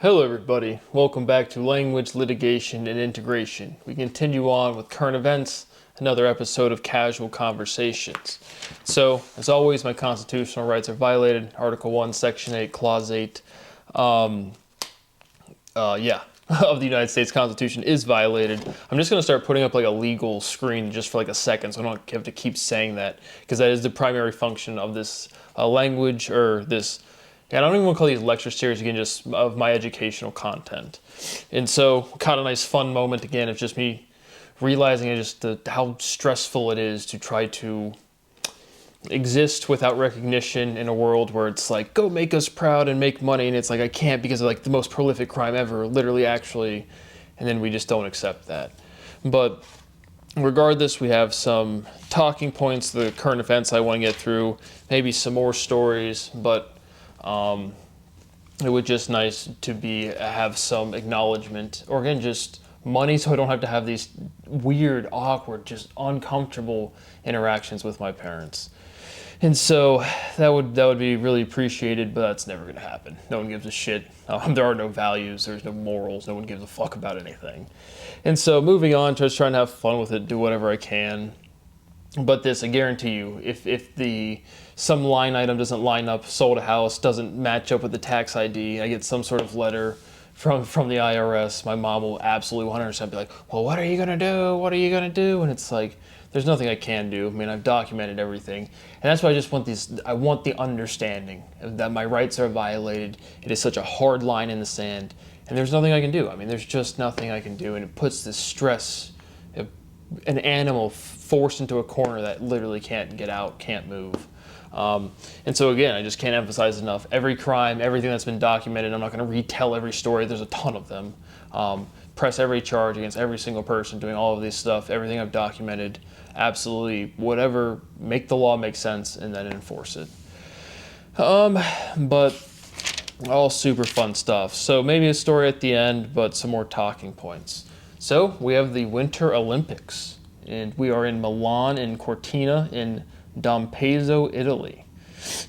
Hello everybody, welcome back to Language, Litigation, and Integration. We continue on with current events, another episode of Casual Conversations. So, as always, my constitutional rights are violated. Article 1, Section 8, Clause 8, of the United States Constitution is violated. I'm just going to start putting up like a legal screen just for like a second so I don't have to keep saying that, because that is the primary function of this language, or this I don't even want to call these lecture series again, just of my educational content. And so, kind of nice fun moment again of just me realizing how stressful it is to try to exist without recognition in a world where it's like, go make us proud and make money, and it's like, I can't because of like the most prolific crime ever, literally, actually, and then we just don't accept that. But regardless, we have some talking points, the current events I want to get through, maybe some more stories, but it would just nice to have some acknowledgement, or again, just money, so I don't have to have these weird, awkward, just uncomfortable interactions with my parents. And so that would be really appreciated, but that's never going to happen. No one gives a shit. There are no values, there's no morals, no one gives a fuck about anything. And so moving on, just trying to have fun with it, do whatever I can. But this, I guarantee you, if some line item doesn't line up, sold a house, doesn't match up with the tax ID, I get some sort of letter from the IRS, my mom will absolutely 100% be like, well, what are you going to do? What are you going to do? And it's like, there's nothing I can do. I mean, I've documented everything. And that's why I want the understanding that my rights are violated. It is such a hard line in the sand, and there's nothing I can do. I mean, there's just nothing I can do, and it puts this stress, an animal forced into a corner that literally can't get out, can't move. And so again, I just can't emphasize enough, every crime, everything that's been documented, I'm not going to retell every story, there's a ton of them. Press every charge against every single person doing all of this stuff, everything I've documented, absolutely, whatever, make the law make sense and then enforce it. But all super fun stuff. So maybe a story at the end, but some more talking points. So we have the Winter Olympics, and we are in Milan and Cortina in Dompezzo, Italy.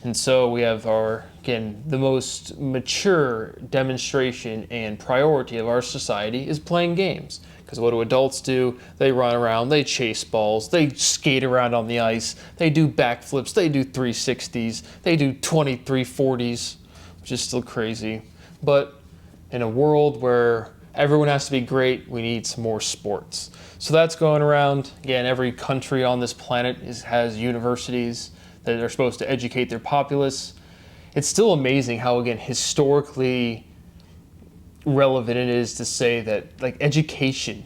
And so we have the most mature demonstration and priority of our society is playing games. Because what do adults do? They run around, they chase balls, they skate around on the ice, they do backflips, they do 360s, they do 2340s, which is still crazy. But in a world where everyone has to be great, we need some more sports. So that's going around. Again, every country on this planet has universities that are supposed to educate their populace. It's still amazing how, again, historically relevant it is to say that like education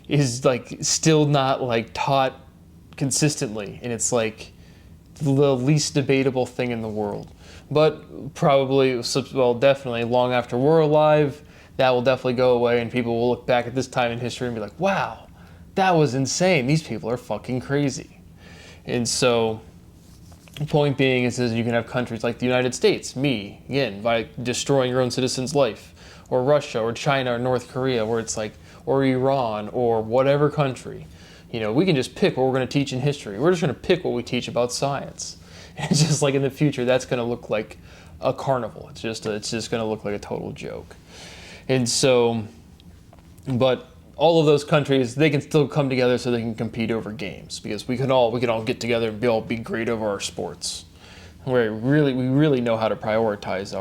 is like still not like taught consistently, and it's like the least debatable thing in the world. But probably, well, definitely long after we're alive, that will definitely go away, and people will look back at this time in history and be like, wow, that was insane. These people are fucking crazy. And so, the point being is you can have countries like the United States, again, by destroying your own citizen's life, or Russia, or China, or North Korea, where it's like, or Iran, or whatever country. You know, we can just pick what we're going to teach in history. We're just going to pick what we teach about science. And it's just like in the future, that's going to look like a carnival. It's just going to look like a total joke. And so, but all of those countries, they can still come together so they can compete over games, because we can all get together and all be great over our sports. We really know how to prioritize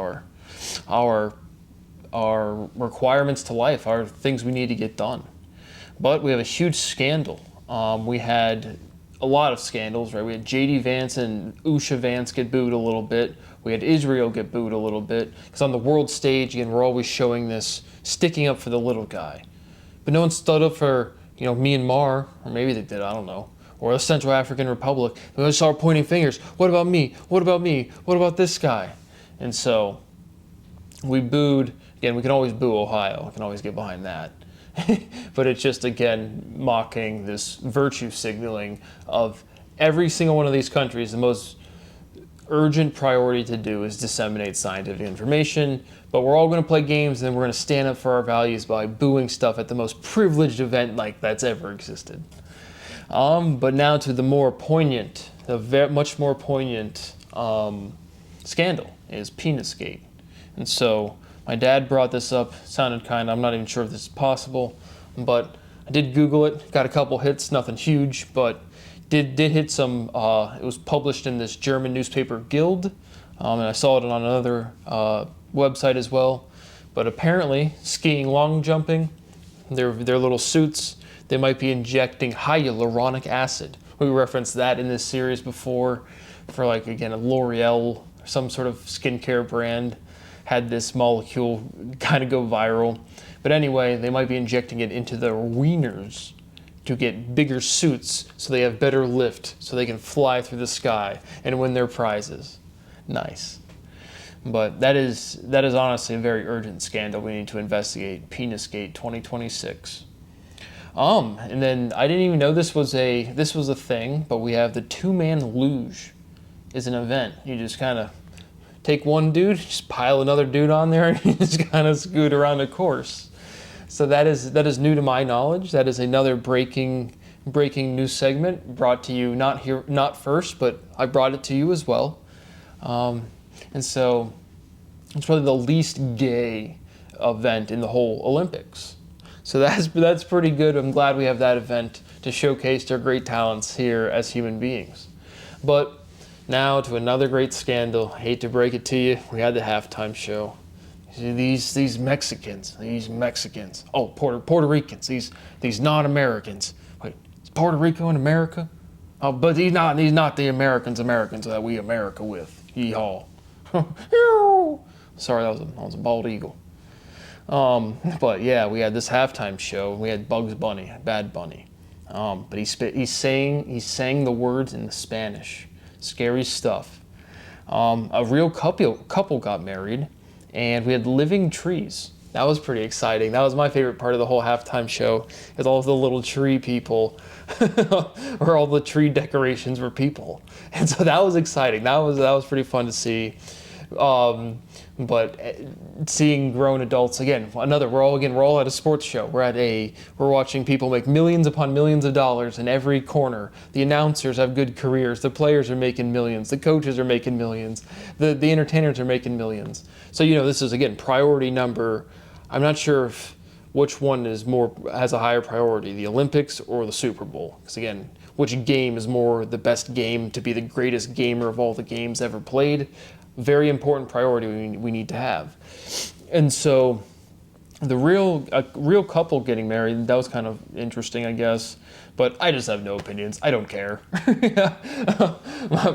our requirements to life, our things we need to get done. But we have a huge scandal. We had a lot of scandals, right? We had J.D. Vance and Usha Vance get booed a little bit. We had Israel get booed a little bit. Because on the world stage, again, we're always showing this sticking up for the little guy. But no one stood up for, Myanmar, or maybe they did, I don't know, or the Central African Republic. They just started pointing fingers. What about me? What about me? What about this guy? And so we booed. Again, we can always boo Ohio. We can always get behind that. But it's just, again, mocking this virtue signaling of every single one of these countries. The most urgent priority to do is disseminate scientific information, but we're all going to play games, and then we're going to stand up for our values by booing stuff at the most privileged event like that's ever existed. But now to the much more poignant scandal is Penisgate. And so My dad brought this up. Sounded I'm not even sure if this is possible, but I did Google it. Got a couple hits, nothing huge, but did hit some. It was published in this German newspaper Guild, and I saw it on another website as well. But apparently, skiing, long jumping, their little suits, they might be injecting hyaluronic acid. We referenced that in this series before, for like again a L'Oreal or some sort of skincare brand had this molecule kind of go viral. But anyway, they might be injecting it into their wieners to get bigger suits so they have better lift, so they can fly through the sky and win their prizes. Nice. But that is honestly a very urgent scandal we need to investigate. Penisgate 2026. And then I didn't even know this was a thing, but we have the two-man luge is an event. You just kind of take one dude, just pile another dude on there, and you just kind of scoot around a course. So that is new to my knowledge. That is another breaking news segment brought to you not first, but I brought it to you as well. And so it's probably the least gay event in the whole Olympics. So that's pretty good. I'm glad we have that event to showcase their great talents here as human beings. But now to another great scandal. I hate to break it to you. We had the halftime show. These Mexicans. Oh, Puerto Ricans. These non-Americans. Wait, is Puerto Rico in America? Oh, but he's not the Americans that we America with. Yeehaw. Sorry, that was a bald eagle. But yeah, we had this halftime show. We had Bugs Bunny, Bad Bunny. But he sang the words in Spanish. Scary stuff. A real couple got married, and we had living trees. That was pretty exciting. That was my favorite part of the whole halftime show, is all of the little tree people, or all the tree decorations were people. And so that was exciting. That was pretty fun to see. But seeing grown adults again, we're all at a sports show. We're watching people make millions upon millions of dollars in every corner. The announcers have good careers. The players are making millions. The coaches are making millions. The entertainers are making millions. So this is again priority number. I'm not sure which one has a higher priority, the Olympics or the Super Bowl. Because again, which game is the best game to be the greatest gamer of all the games ever played? Very important priority we need to have. And so a real couple getting married, that was kind of interesting, I guess. But I just have no opinions. I don't care.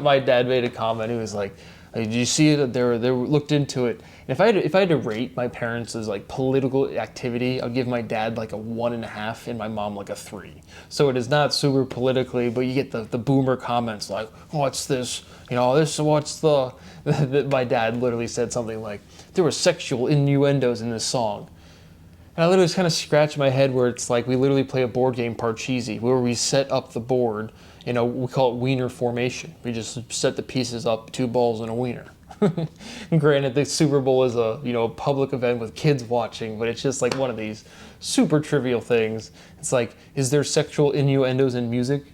My dad made a comment. He was like, "Did you see it? They looked into it." And if I had to rate my parents' like political activity, I'll give my dad like a 1.5 and my mom like a 3. So it is not super politically, but you get the boomer comments like, "What's this? What's the?" My dad literally said something like, "There were sexual innuendos in this song." And I literally just kind of scratched my head where it's like we literally play a board game Parcheesi where we set up the board, we call it wiener formation. We just set the pieces up, 2 balls and a wiener. Granted, the Super Bowl is a public event with kids watching, but it's just like one of these super trivial things. It's like, is there sexual innuendos in music?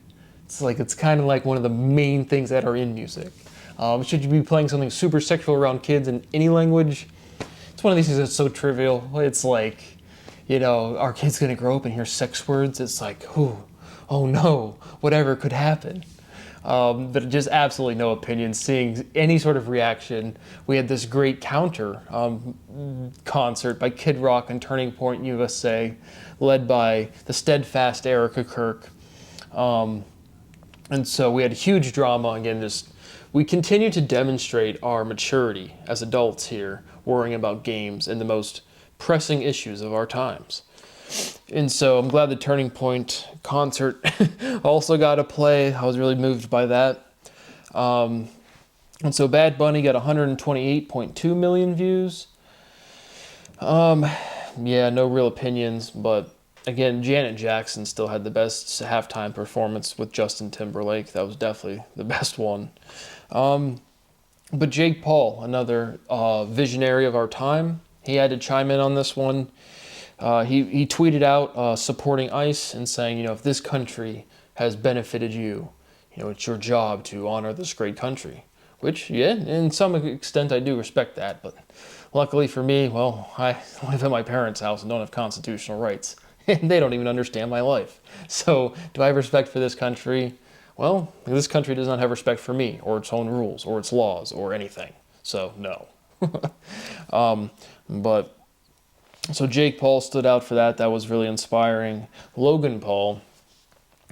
It's kind of like one of the main things that are in music. Should you be playing something super sexual around kids in any language? It's one of these things that's so trivial. It's like, our kid's gonna grow up and hear sex words. It's like, oh no, whatever could happen. But just absolutely no opinion. Seeing any sort of reaction, we had this great counter concert by Kid Rock and Turning Point USA, led by the steadfast Erica Kirk. And so we had huge drama. Again, we continue to demonstrate our maturity as adults here, worrying about games and the most pressing issues of our times. And so I'm glad the Turning Point concert also got a play. I was really moved by that. And so Bad Bunny got 128.2 million views. Yeah, no real opinions, but again, Janet Jackson still had the best halftime performance with Justin Timberlake. That was definitely the best one. But Jake Paul, another visionary of our time, he had to chime in on this one. He tweeted out supporting ICE and saying, if this country has benefited you, it's your job to honor this great country. Which, yeah, in some extent I do respect that, but Luckily for me, well, I live at my parents' house and don't have constitutional rights. And they don't even understand my life. So, do I have respect for this country? Well, this country does not have respect for me, or its own rules, or its laws, or anything. So, no. But, so Jake Paul stood out for that. That was really inspiring. Logan Paul,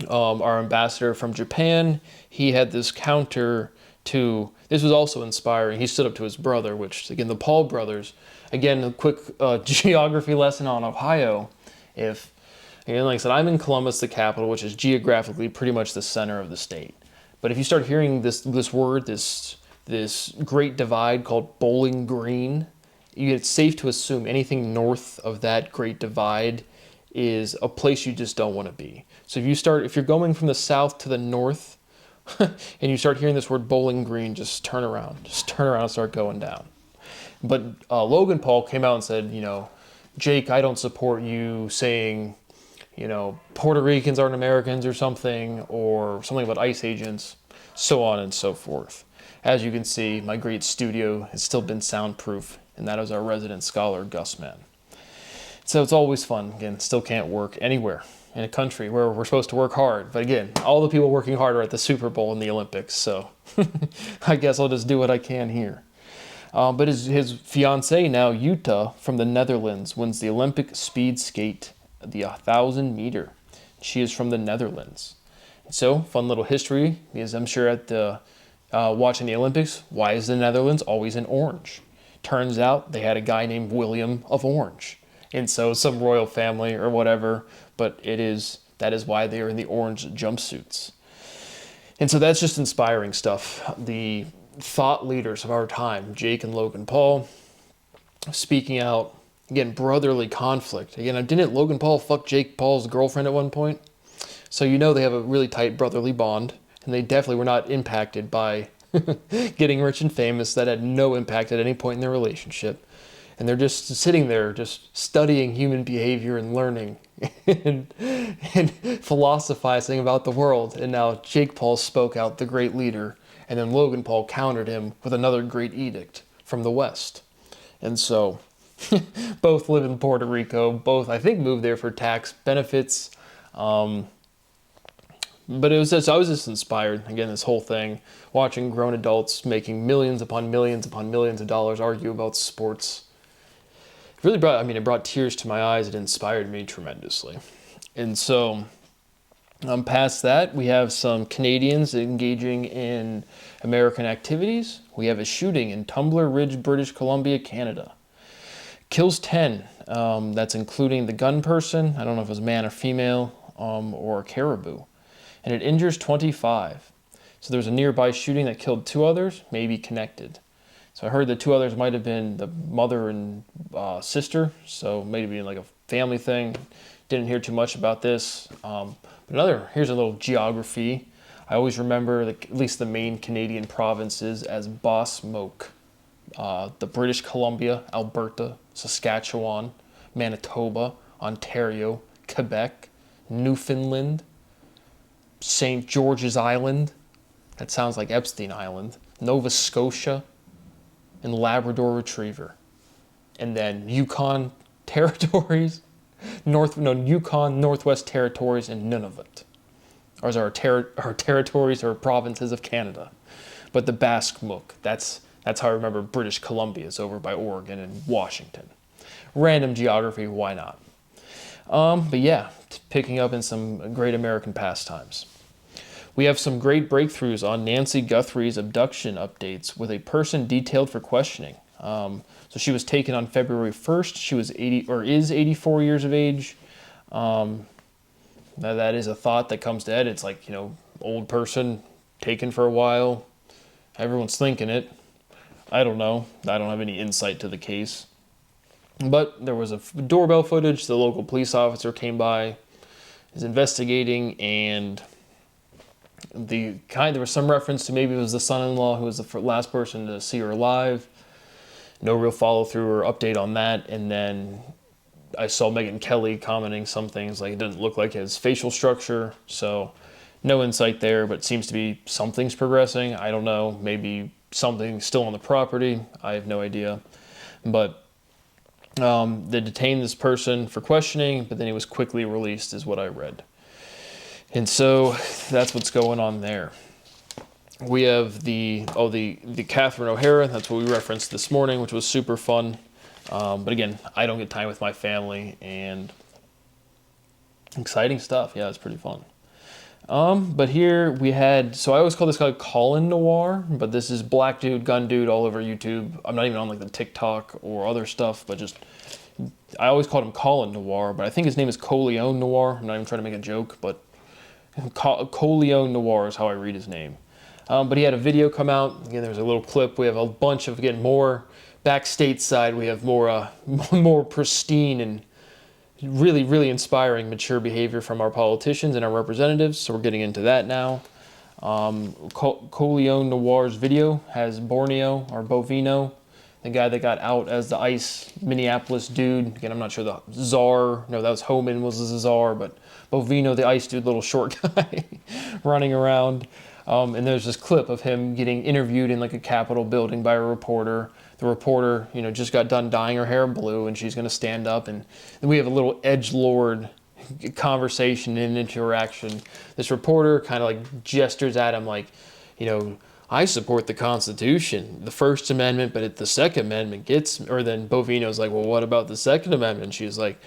our ambassador from Japan, he had this counter to, this was also inspiring. He stood up to his brother, which, again, the Paul brothers, again, a quick geography lesson on Ohio. If, again, like I said, I'm in Columbus, the capital, which is geographically pretty much the center of the state. But if you start hearing this word, this great divide called Bowling Green, it's safe to assume anything north of that great divide is a place you just don't want to be. So if you're going from the south to the north, and you start hearing this word Bowling Green, just turn around and start going down. But Logan Paul came out and said, Jake, I don't support you saying, Puerto Ricans aren't Americans or something about ICE agents, so on and so forth. As you can see, my great studio has still been soundproof, and that is our resident scholar, Gus Man. So it's always fun. Again, still can't work anywhere in a country where we're supposed to work hard. But again, all the people working hard are at the Super Bowl and the Olympics, so I guess I'll just do what I can here. But his fiancée now, Yuta, from the Netherlands, wins the Olympic speed skate, the 1,000 meter. She is from the Netherlands. So, fun little history, because I'm sure at the watching the Olympics, why is the Netherlands always in orange? Turns out they had a guy named William of Orange. And so some royal family or whatever, but that is why they are in the orange jumpsuits. And so that's just inspiring stuff. The thought leaders of our time, Jake and Logan Paul, speaking out, again, brotherly conflict. Again, didn't Logan Paul fuck Jake Paul's girlfriend at one point? So they have a really tight brotherly bond, and they definitely were not impacted by getting rich and famous. That had no impact at any point in their relationship. And they're just sitting there, just studying human behavior and learning and philosophizing about the world. And now Jake Paul spoke out, the great leader, and then Logan Paul countered him with another great edict from the West. And so both live in Puerto Rico. Both, I think, moved there for tax benefits. But I was just inspired, again, this whole thing, watching grown adults making millions upon millions upon millions of dollars argue about sports. Really it brought tears to my eyes. It inspired me tremendously. And so, past that, we have some Canadians engaging in American activities. We have a shooting in Tumbler Ridge, British Columbia, Canada. Kills 10. That's including the gun person. I don't know if it was man or female, or a caribou. And it injures 25. So there's a nearby shooting that killed 2 others, maybe connected. So I heard the 2 others might have been the mother and sister, so maybe like a family thing. Didn't hear too much about this. Here's a little geography. I always remember at least the main Canadian provinces as Boss-Moke. The British Columbia, Alberta, Saskatchewan, Manitoba, Ontario, Quebec, Newfoundland, St. George's Island, that sounds like Epstein Island, Nova Scotia, and Labrador Retriever. And then Yukon Territories, Yukon, Northwest Territories, and Nunavut. Those are our territories or provinces of Canada. But the Basque-Mook, that's how I remember British Columbia is over by Oregon and Washington. Random geography, why not? But yeah, picking up in some great American pastimes. We have some great breakthroughs on Nancy Guthrie's abduction updates with a person detailed for questioning. So she was taken on February 1st. She was is 84 years of age. That is a thought that comes to head. It's like, old person taken for a while. Everyone's thinking it. I don't know. I don't have any insight to the case. But there was a doorbell footage. The local police officer came by, is investigating, and there was some reference to maybe it was the son-in-law who was the last person to see her alive. No real follow-through or update on that. And then I saw Megyn Kelly commenting some things like it didn't look like his facial structure. So no insight there, but it seems to be something's progressing. I don't know. Maybe something's still on the property. I have no idea. But they detained this person for questioning, but then he was quickly released, is what I read. And so that's what's going on there. We have the Catherine O'Hara. That's what we referenced this morning, which was super fun. But again, I don't get time with my family, and exciting stuff. Yeah, it's pretty fun. But here we had, so I always call this guy Colin Noir, but this is black dude, gun dude all over YouTube. I'm not even on like the TikTok or other stuff, but just, I always called him Colin Noir, but I think his name is Coleon Noir. I'm not even trying to make a joke, but Coleon Noir is how I read his name. But he had a video come out. Again, there's a little clip. We have a bunch of, again, more back stateside. We have more, more pristine and really, really inspiring mature behavior from our politicians and our representatives. So we're getting into that now. Coleon Noir's video has Borneo or Bovino, the guy that got out as the ICE Minneapolis dude. Again, I'm not sure the czar. No, that was Homan was the czar, but Bovino, the ICE dude, little short guy running around. And there's this clip of him getting interviewed in like a Capitol building by a reporter. The reporter, just got done dyeing her hair blue, and she's going to stand up, and then we have a little edgelord conversation and interaction. This reporter kind of like gestures at him like, I support the Constitution, the First Amendment, but if the Second Amendment gets, or then Bovino's like, well, what about the Second Amendment? She's like,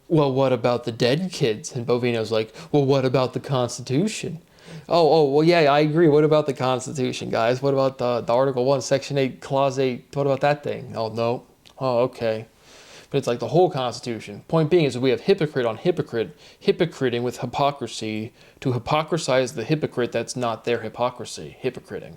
well, what about the dead kids? And Bovino's like, well, what about the Constitution? Well, yeah, I agree. What about the Constitution, guys? What about the Article 1, Section 8, Clause 8? What about that thing? Oh, no. Oh, okay. But it's like the whole Constitution. Point being is that we have hypocrite on hypocrite, hypocriting with hypocrisy to hypocrisize the hypocrite that's not their hypocrisy, hypocriting.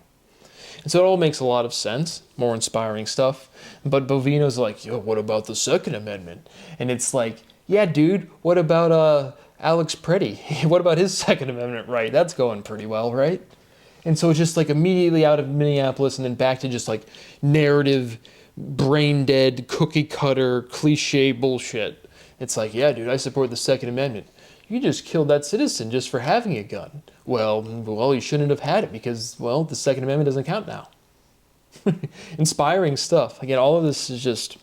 And so it all makes a lot of sense, more inspiring stuff. But Bovino's like, yo, what about the Second Amendment? And it's like, yeah, dude, what about Alex Preddy? What about his Second Amendment right? That's going pretty well, right? And so it's just like immediately out of Minneapolis and then back to just like narrative, brain dead, cookie cutter, cliche bullshit. It's like, yeah, dude, I support the Second Amendment. You just killed that citizen just for having a gun. Well, you shouldn't have had it because, the Second Amendment doesn't count now. Inspiring stuff. Again, all of this is just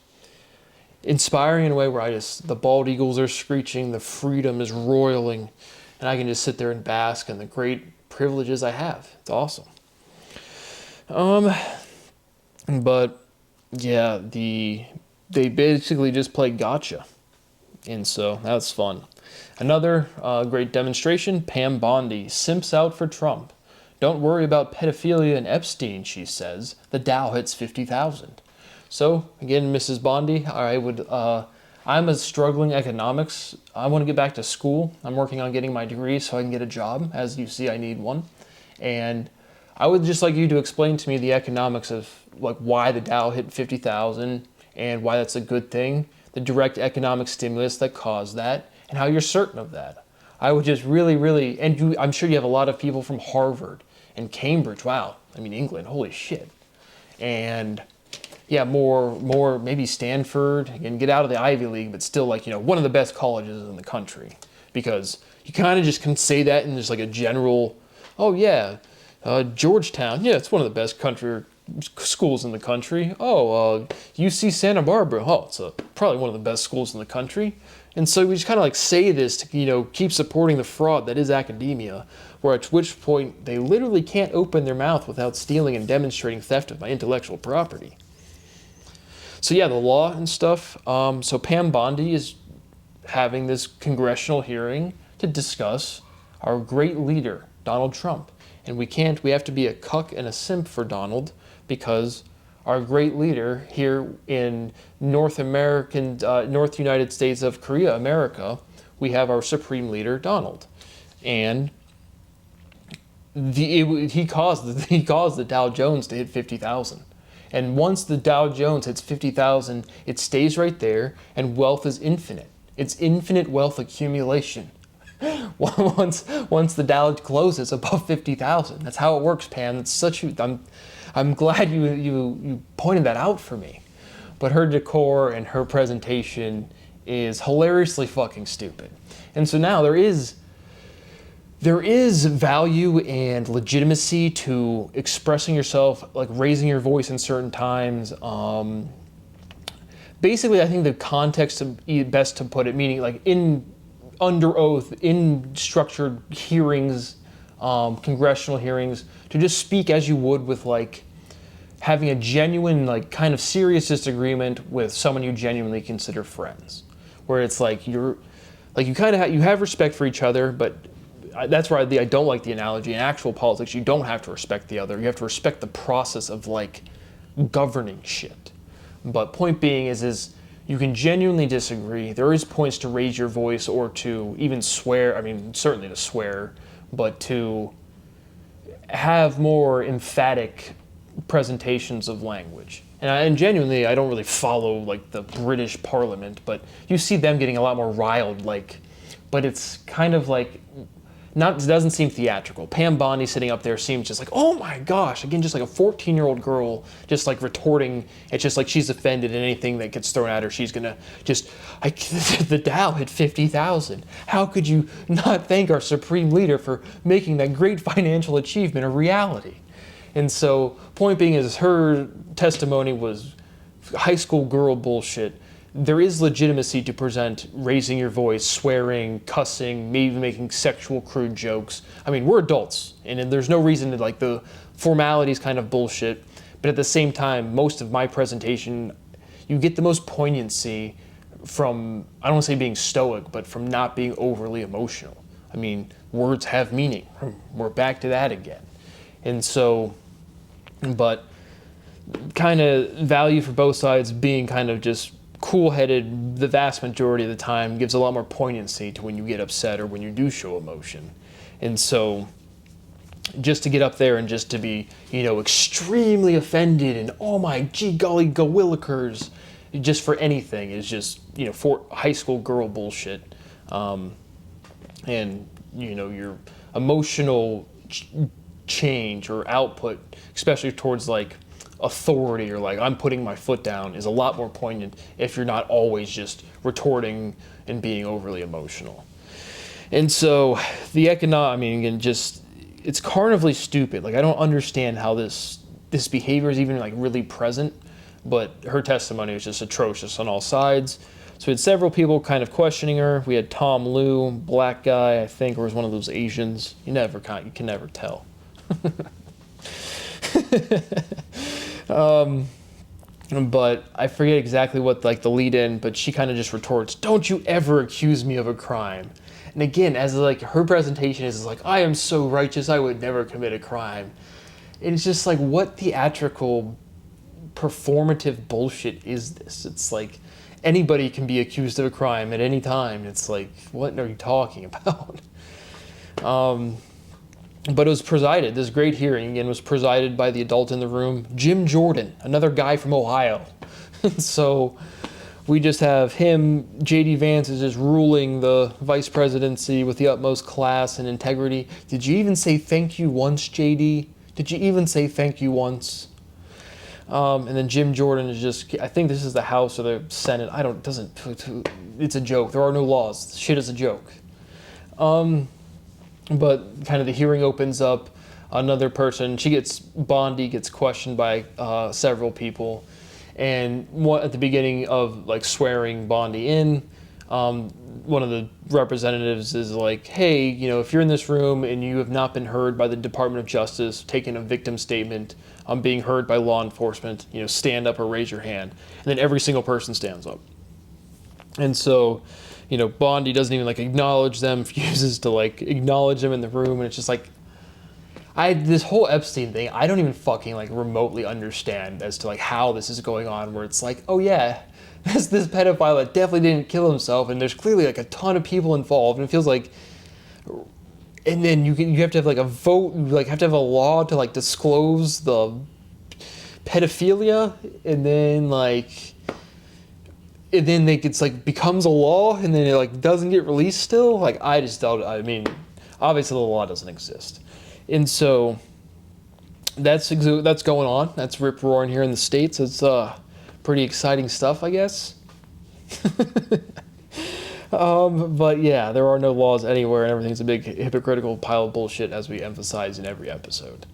inspiring in a way where the bald eagles are screeching, the freedom is roiling, and I can just sit there and bask in the great privileges I have. It's awesome. But yeah, they basically just play gotcha, and so that's fun. Another great demonstration, Pam Bondi, simps out for Trump. Don't worry about pedophilia and Epstein, she says. The Dow hits 50,000. So, again, Mrs. Bondi, I'm a struggling economics. I want to get back to school. I'm working on getting my degree so I can get a job. As you see, I need one. And I would just like you to explain to me the economics of like why the Dow hit 50,000 and why that's a good thing, the direct economic stimulus that caused that, and how you're certain of that. I would just really, and I'm sure you have a lot of people from Harvard and Cambridge. Wow. England, holy shit. And yeah, more maybe Stanford, again, get out of the Ivy League, but still one of the best colleges in the country, because you kind of just can say that in just like a general, Georgetown, yeah, it's one of the best schools in the country. UC Santa Barbara, it's probably one of the best schools in the country. And so we just kind of like say this to, keep supporting the fraud that is academia, where at which point they literally can't open their mouth without stealing and demonstrating theft of my intellectual property. So yeah, the law and stuff. So Pam Bondi is having this congressional hearing to discuss our great leader, Donald Trump. And we have to be a cuck and a simp for Donald, because our great leader here in North United States of Korea, America, we have our supreme leader, Donald. And he caused the Dow Jones to hit 50,000. And once the Dow Jones hits 50,000, it stays right there, and wealth is infinite. It's infinite wealth accumulation. Once the Dow closes above 50,000, that's how it works, Pam. It's I'm glad you pointed that out for me. But her decor and her presentation is hilariously fucking stupid. And so now there is value and legitimacy to expressing yourself, like raising your voice in certain times, basically, I think the context of best to put it, meaning like under oath, in structured hearings, congressional hearings, to just speak as you would with like having a genuine, like kind of serious disagreement with someone you genuinely consider friends, where it's like you kind of you have respect for each other, but that's where I don't like the analogy. In actual politics, you don't have to respect the other. You have to respect the process of like governing shit. But point being is you can genuinely disagree. There is points to raise your voice or to even swear. I mean, certainly to swear, but to have more emphatic presentations of language. And genuinely, I don't really follow like the British Parliament, but you see them getting a lot more riled. But it's kind of like it doesn't seem theatrical. Pam Bondi sitting up there seems just like, oh my gosh, again, just like a 14-year-old girl just like retorting. It's just like she's offended and anything that gets thrown at her, she's gonna just, the Dow hit 50,000. How could you not thank our supreme leader for making that great financial achievement a reality? And so, point being is her testimony was high school girl bullshit. There is legitimacy to present raising your voice, swearing, cussing, maybe making sexual crude jokes. I mean, we're adults, and there's no reason to like the formalities kind of bullshit. But at the same time, most of my presentation, you get the most poignancy from, I don't want to say being stoic, but from not being overly emotional. I mean, words have meaning. We're back to that again. And so, but kind of value for both sides being kind of just cool-headed the vast majority of the time gives a lot more poignancy to when you get upset or when you do show emotion. And so just to get up there and just to be, extremely offended and oh my gee golly gowillikers, just for anything is just, for high school girl bullshit. And, your emotional change or output, especially towards like authority or like I'm putting my foot down, is a lot more poignant if you're not always just retorting and being overly emotional. And so it's carnivally stupid. Like I don't understand how this behavior is even like really present, but her testimony was just atrocious on all sides. So we had several people kind of questioning her. We had Tom Liu, black guy, I think, or was one of those Asians. You can never tell. But I forget exactly what like the lead in, but she kind of just retorts, "Don't you ever accuse me of a crime." And again, as like her presentation is like, "I am so righteous, I would never commit a crime." And it's just like, what theatrical, performative bullshit is this? It's like anybody can be accused of a crime at any time. It's like, what are you talking about? But it was this great hearing, again, was presided by the adult in the room, Jim Jordan, another guy from Ohio. So we just have him, J.D. Vance is just ruling the vice presidency with the utmost class and integrity. Did you even say thank you once, J.D.? Did you even say thank you once? And then Jim Jordan is just, I think this is the House or the Senate. It's a joke. There are no laws. Shit is a joke. But kind of the hearing opens up. Another person, Bondi gets questioned by several people. And at the beginning of like swearing Bondi in, one of the representatives is like, hey, if you're in this room and you have not been heard by the Department of Justice, taking a victim statement, being heard by law enforcement, stand up or raise your hand. And then every single person stands up. And so, Bondi doesn't even like acknowledge them, refuses to like acknowledge them in the room. And it's just like, this whole Epstein thing, I don't even fucking like remotely understand as to like how this is going on, where it's like, oh yeah, this pedophile that definitely didn't kill himself, and there's clearly like a ton of people involved, and it feels like, and then you have to have like a vote, you like have to have a law to like disclose the pedophilia, and then it's like becomes a law, and then it like doesn't get released still. Like I just don't. I mean, obviously the law doesn't exist, and so that's going on. That's rip roaring here in the States. It's pretty exciting stuff, I guess. But yeah, there are no laws anywhere, and everything's a big hypocritical pile of bullshit, as we emphasize in every episode.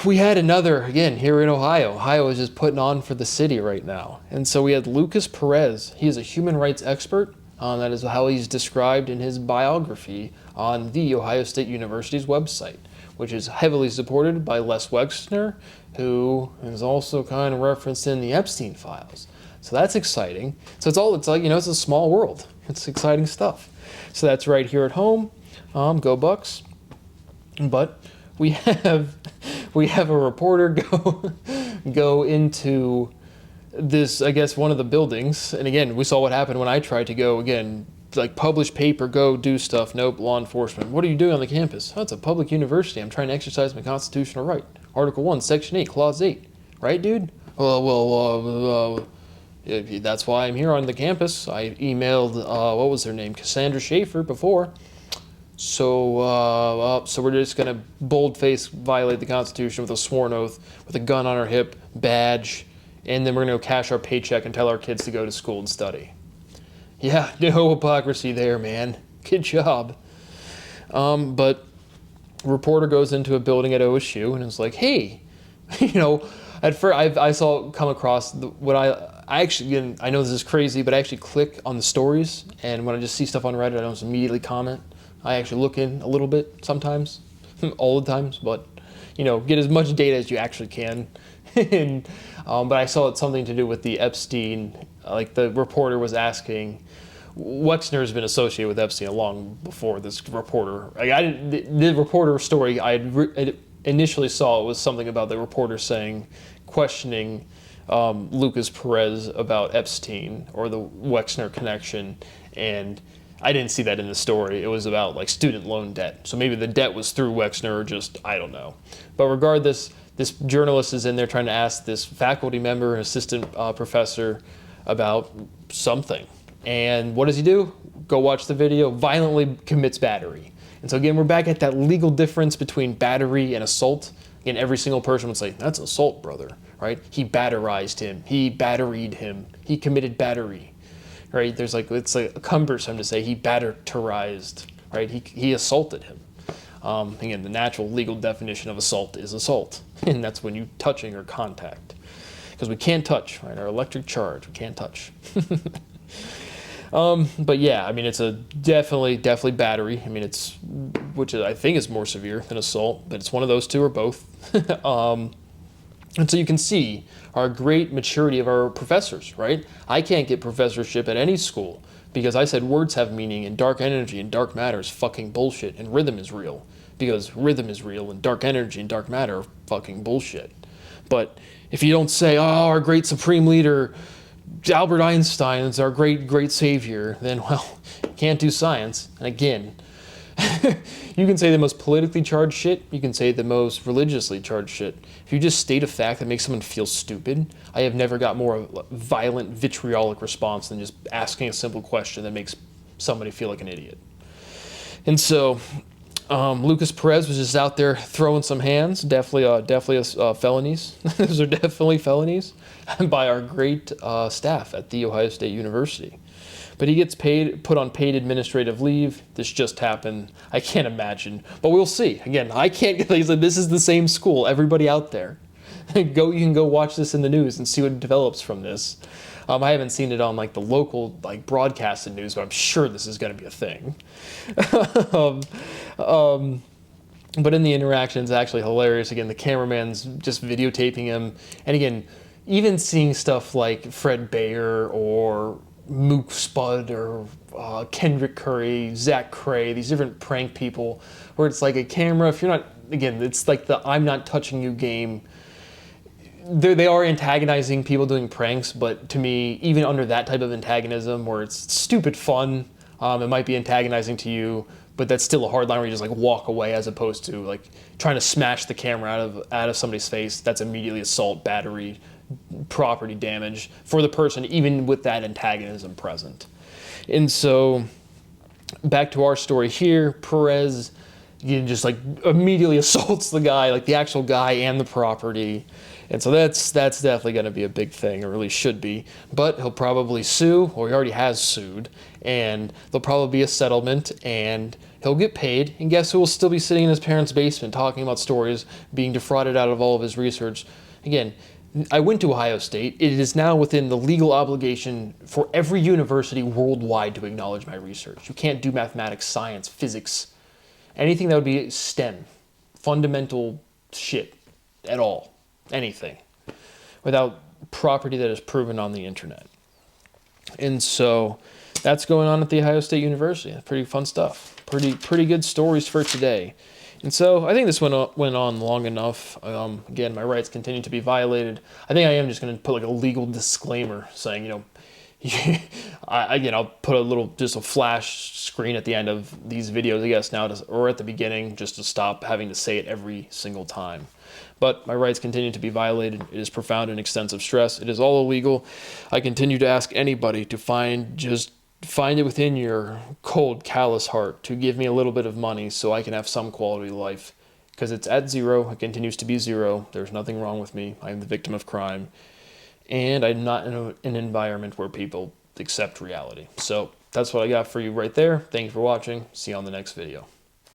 We had another, again, here in Ohio. Ohio is just putting on for the city right now. And so we had Lucas Perez. He is a human rights expert. That is how he's described in his biography on the Ohio State University's website, which is heavily supported by Les Wexner, who is also kind of referenced in the Epstein files. So that's exciting. So it's like, it's a small world. It's exciting stuff. So that's right here at home. Go Bucks. But we have a reporter go into this, I guess, one of the buildings. And again, we saw what happened when I tried to go, again, like publish paper, go do stuff. Nope, law enforcement. What are you doing on the campus? Oh, it's a public university. I'm trying to exercise my constitutional right. Article 1, Section 8, Clause 8. Right, dude? That's why I'm here on the campus. I emailed, what was her name? Cassandra Schaefer before. So we're just going to boldface violate the Constitution with a sworn oath, with a gun on our hip, badge, and then we're going to cash our paycheck and tell our kids to go to school and study. Yeah, no hypocrisy there, man. Good job. But reporter goes into a building at OSU and is like, hey, at first I saw come across what I actually, again, I know this is crazy, but I actually click on the stories, and when I just see stuff on Reddit, I don't just immediately comment. I actually look in a little bit sometimes, all the times, but get as much data as you actually can. And, but I saw it's something to do with the Epstein. Like the reporter was asking, Wexner has been associated with Epstein long before this reporter. Like the reporter story I initially saw was something about the reporter questioning Lucas Perez about Epstein or the Wexner connection, and I didn't see that in the story. It was about like student loan debt. So maybe the debt was through Wexner or just, I don't know. But regardless, this journalist is in there trying to ask this faculty member, assistant professor about something. And what does he do? Go watch the video, violently commits battery. And so again, we're back at that legal difference between battery and assault. Again, every single person would say, that's assault, brother, right? He batterized him. He batteried him. He committed battery. Right, it's like cumbersome to say he batterized, right? He assaulted him. Again, the natural legal definition of assault is assault, and that's when you touching or contact, because we can't touch, right? Our electric charge, we can't touch. But yeah, I mean, it's a definitely battery. I mean, which I think is more severe than assault, but it's one of those two or both. And so you can see our great maturity of our professors, right? I can't get professorship at any school because I said words have meaning and dark energy and dark matter is fucking bullshit and rhythm is real, because rhythm is real and dark energy and dark matter are fucking bullshit. But if you don't say, our great supreme leader, Albert Einstein is our great savior, then, well, you can't do science. And again, you can say the most politically charged shit, you can say the most religiously charged shit. If you just state a fact that makes someone feel stupid, I have never got more violent, vitriolic response than just asking a simple question that makes somebody feel like an idiot. And so, Lucas Perez was just out there throwing some hands, definitely felonies. Those are definitely felonies by our great staff at The Ohio State University. But he gets put on paid administrative leave. This just happened. I can't imagine, but we'll see. Again, I can't. This is the same school. Everybody out there, you can go watch this in the news and see what develops from this. I haven't seen it on like the local broadcasted news, but I'm sure this is going to be a thing. But in the interaction, it's actually hilarious. Again, the cameraman's just videotaping him, and again, even seeing stuff like Fred Bayer or Mook Spud or Kendrick Curry, Zach Cray, these different prank people, where it's like a camera, if you're not, again, it's like the I'm not touching you game. They are antagonizing people doing pranks, but to me, even under that type of antagonism, where it's stupid fun, it might be antagonizing to you, but that's still a hard line where you just walk away, as opposed to trying to smash the camera out of somebody's face. That's immediately assault, battery, property damage for the person, even with that antagonism present. And so back to our story here, Perez just immediately assaults the guy, the actual guy and the property. And so that's definitely going to be a big thing, or at least should be. But he'll probably sue, or he already has sued, and there'll probably be a settlement, and he'll get paid. And guess who will still be sitting in his parents' basement talking about stories, being defrauded out of all of his research? Again, I went to Ohio State. It is now within the legal obligation for every university worldwide to acknowledge my research. You can't do mathematics, science, physics, anything that would be STEM, fundamental shit at all, anything, without property that is proven on the internet. And so that's going on at the Ohio State University. Pretty fun stuff. Pretty good stories for today. And so I think this went on long enough. Again, my rights continue to be violated. I think I am just going to put like a legal disclaimer saying, you know, again, I'll put just a flash screen at the end of these videos, I guess, now, or at the beginning, just to stop having to say it every single time. But my rights continue to be violated. It is profound and extensive stress. It is all illegal. I continue to ask anybody to find it within your cold, callous heart to give me a little bit of money so I can have some quality of life. Because it's at zero. It continues to be zero. There's nothing wrong with me. I'm the victim of crime. And I'm not in an environment where people accept reality. So that's what I got for you right there. Thank you for watching. See you on the next video.